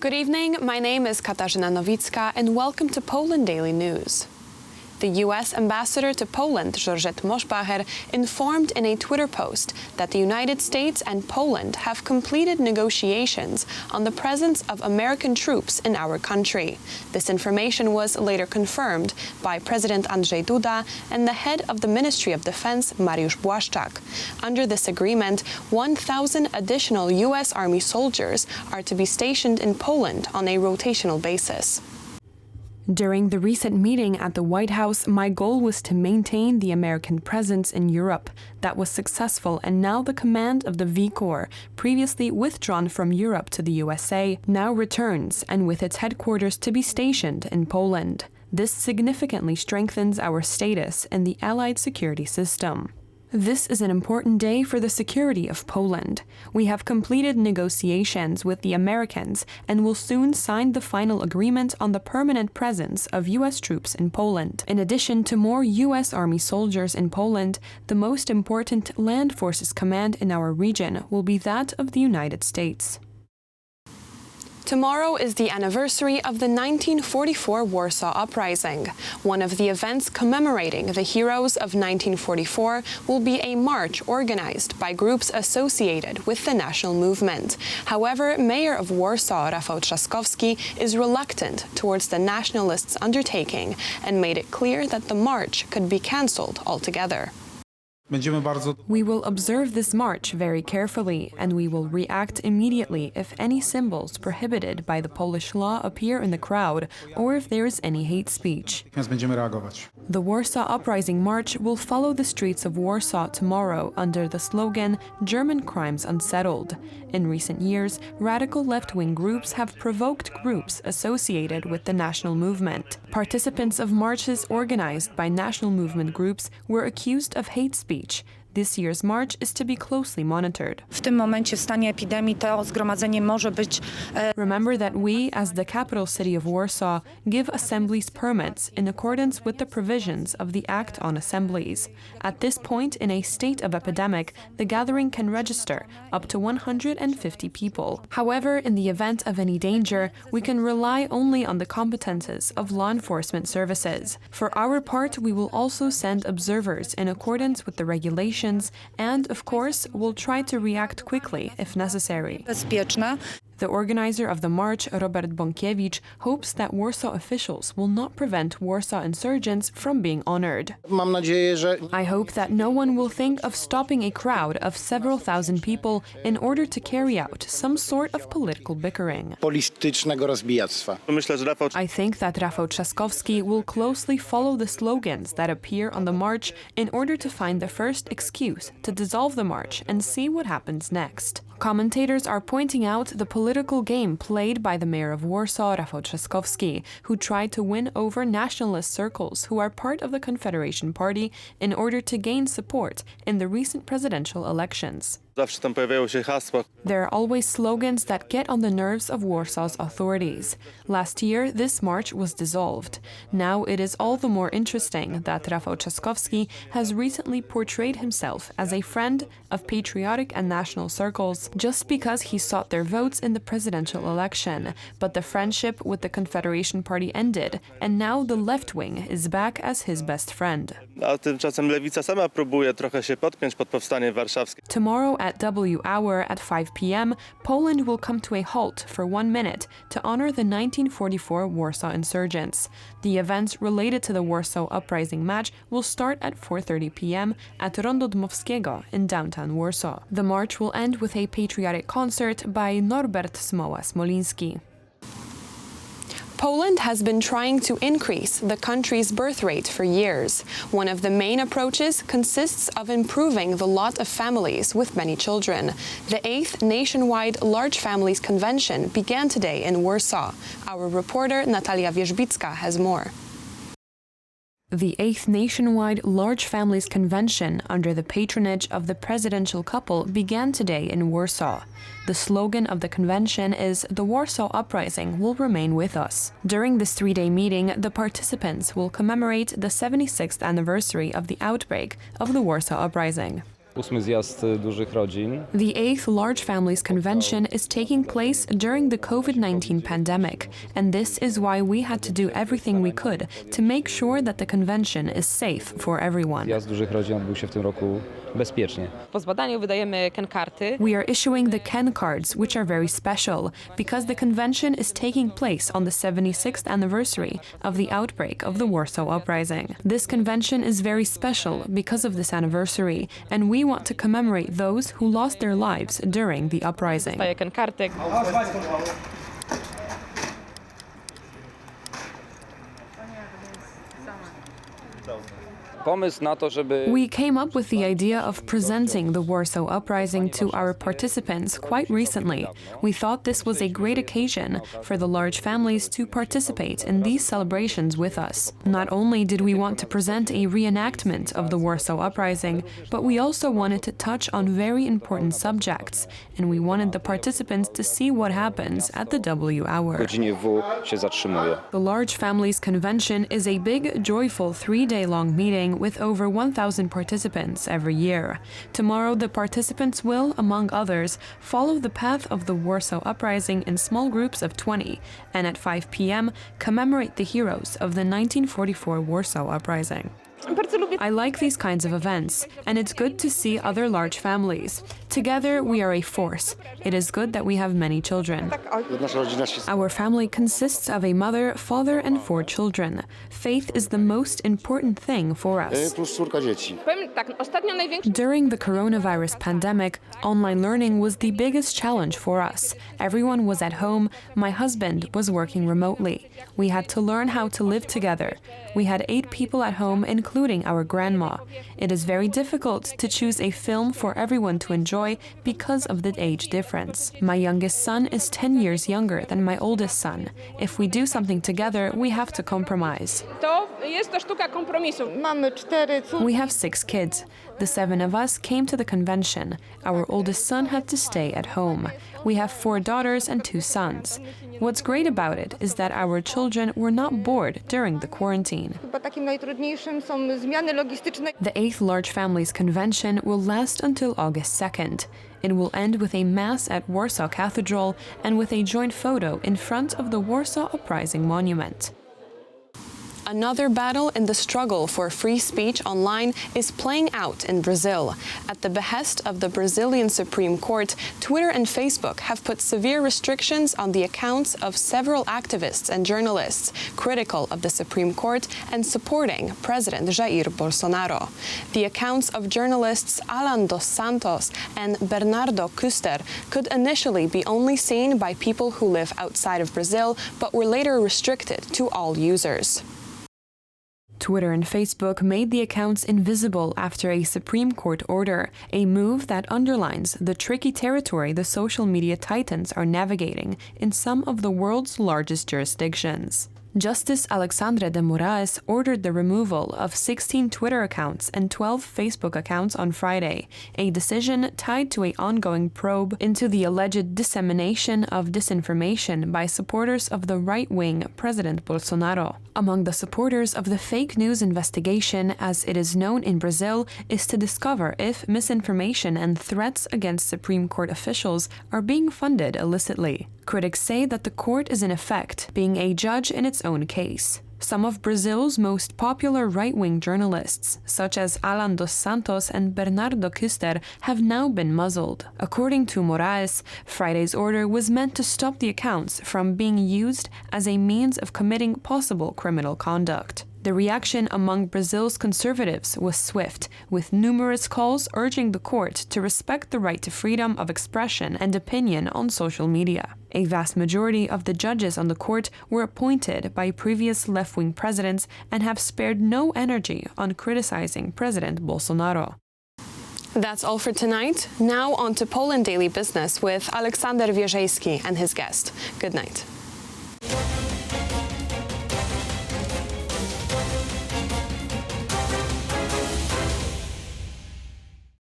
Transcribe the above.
Good evening, my name is Katarzyna Nowicka and welcome to Poland Daily News. The U.S. ambassador to Poland, Georgette Moschbacher, informed in a Twitter post that the United States and Poland have completed negotiations on the presence of American troops in our country. This information was later confirmed by President Andrzej Duda and the head of the Ministry of Defense, Mariusz Błaszczak. Under this agreement, 1,000 additional U.S. Army soldiers are to be stationed in Poland on a rotational basis. During the recent meeting at the White House, my goal was to maintain the American presence in Europe. That was successful, and now the command of the V Corps, previously withdrawn from Europe to the USA, now returns, and with its headquarters to be stationed in Poland. This significantly strengthens our status in the Allied security system. This is an important day for the security of Poland. We have completed negotiations with the Americans and will soon sign the final agreement on the permanent presence of U.S. troops in Poland. In addition to more U.S. Army soldiers in Poland, the most important land forces command in our region will be that of the United States. Tomorrow is the anniversary of the 1944 Warsaw Uprising. One of the events commemorating the heroes of 1944 will be a march organized by groups associated with the national movement. However, Mayor of Warsaw, Rafał Trzaskowski, is reluctant towards the nationalists' undertaking and made it clear that the march could be cancelled altogether. We will observe this march very carefully, and we will react immediately if any symbols prohibited by the Polish law appear in the crowd or if there is any hate speech. The Warsaw Uprising March will follow the streets of Warsaw tomorrow under the slogan, "German crimes unsettled." In recent years, radical left-wing groups have provoked groups associated with the national movement. Participants of marches organized by national movement groups were accused of hate speech. This year's march is to be closely monitored. Remember that we, as the capital city of Warsaw, give assemblies permits in accordance with the provisions of the Act on Assemblies. At this point, in a state of epidemic, the gathering can register up to 150 people. However, in the event of any danger, we can rely only on the competences of law enforcement services. For our part, we will also send observers in accordance with the regulations and, of course, will try to react quickly if necessary. The organizer of the march, Robert Bąkiewicz, hopes that Warsaw officials will not prevent Warsaw insurgents from being honored. I hope that no one will think of stopping a crowd of several thousand people in order to carry out some sort of political bickering. I think that Rafał Trzaskowski will closely follow the slogans that appear on the march in order to find the first excuse to dissolve the march and see what happens next. Commentators are pointing out the political game played by the mayor of Warsaw, Rafał Trzaskowski, who tried to win over nationalist circles who are part of the Confederation Party in order to gain support in the recent presidential elections. There are always slogans that get on the nerves of Warsaw's authorities. Last year, this march was dissolved. Now it is all the more interesting that Rafał Trzaskowski has recently portrayed himself as a friend of patriotic and national circles just because he sought their votes in the presidential election. But the friendship with the Confederation Party ended, and now the left wing is back as his best friend. Tomorrow at W hour at 5 p.m., Poland will come to a halt for 1 minute to honor the 1944 Warsaw insurgents. The events related to the Warsaw Uprising match will start at 4:30 p.m. at Rondo Dmowskiego in downtown Warsaw. The march will end with a patriotic concert by Norbert Smoła-Smoliński. Poland has been trying to increase the country's birth rate for years. One of the main approaches consists of improving the lot of families with many children. The 8th nationwide Large Families Convention began today in Warsaw. Our reporter Natalia Wierzbicka has more. The 8th nationwide Large Families Convention, under the patronage of the presidential couple, began today in Warsaw. The slogan of the convention is "The Warsaw Uprising will remain with us." During this 3-day meeting, the participants will commemorate the 76th anniversary of the outbreak of the Warsaw Uprising. 8. Zjazd Dużych Rodzin. The 8th Large Families Convention is taking place during the COVID-19 pandemic, and this is why we had to do everything we could to make sure that the convention is safe for everyone. Zjazd Dużych Rodzin odbył się w tym roku bezpiecznie. Po zbadaniu wydajemy Ken-karty. We are issuing the Ken cards, which are very special, because the convention is taking place on the 76th anniversary of the outbreak of the Warsaw Uprising. This convention is very special because of this anniversary, and we want to commemorate those who lost their lives during the uprising. Daję Ken-karty. Pomysł na to, żeby We came up with the idea of presenting the Warsaw Uprising to our participants quite recently. We thought this was a great occasion for the large families to participate in these celebrations with us. Not only did we want to present a reenactment of the Warsaw Uprising, but we also wanted to touch on very important subjects, and we wanted the participants to see what happens at the W hour. w godzinie W się zatrzymuje. The Large Families Convention is a big, joyful 3-day-long meeting with over 1,000 participants every year. Tomorrow, the participants will, among others, follow the path of the Warsaw Uprising in small groups of 20, and at 5 p.m., commemorate the heroes of the 1944 Warsaw Uprising. I like these kinds of events, and it's good to see other large families. Together, we are a force. It is good that we have many children. Our family consists of a mother, father, and 4 children. Faith is the most important thing for us. During the coronavirus pandemic, online learning was the biggest challenge for us. Everyone was at home. My husband was working remotely. We had to learn how to live together. We had 8 people at home, including our grandma. It is very difficult to choose a film for everyone to enjoy because of the age difference. My youngest son is 10 years younger than my oldest son. If we do something together, we have to compromise. We have 6 kids. The 7 of us came to the convention. Our oldest son had to stay at home. We have 4 daughters and 2 sons. What's great about it is that our children were not bored during the quarantine. The 8th Large Families Convention will last until August 2nd. It will end with a mass at Warsaw Cathedral and with a joint photo in front of the Warsaw Uprising Monument. Another battle in the struggle for free speech online is playing out in Brazil. At the behest of the Brazilian Supreme Court, Twitter and Facebook have put severe restrictions on the accounts of several activists and journalists critical of the Supreme Court and supporting President Jair Bolsonaro. The accounts of journalists Alan dos Santos and Bernardo Custer could initially be only seen by people who live outside of Brazil, but were later restricted to all users. Twitter and Facebook made the accounts invisible after a Supreme Court order, a move that underlines the tricky territory the social media titans are navigating in some of the world's largest jurisdictions. Justice Alexandre de Moraes ordered the removal of 16 Twitter accounts and 12 Facebook accounts on Friday, a decision tied to an ongoing probe into the alleged dissemination of disinformation by supporters of the right-wing President Bolsonaro. Among the supporters of the fake news investigation, as it is known in Brazil, is to discover if misinformation and threats against Supreme Court officials are being funded illicitly. Critics say that the court is in effect being a judge in its own case. Some of Brazil's most popular right-wing journalists, such as Alan dos Santos and Bernardo Custer, have now been muzzled. According to Moraes, Friday's order was meant to stop the accounts from being used as a means of committing possible criminal conduct. The reaction among Brazil's conservatives was swift, with numerous calls urging the court to respect the right to freedom of expression and opinion on social media. A vast majority of the judges on the court were appointed by previous left-wing presidents and have spared no energy on criticizing President Bolsonaro. That's all for tonight. Now on to Poland Daily Business with Aleksander Wierzejski and his guest. Good night.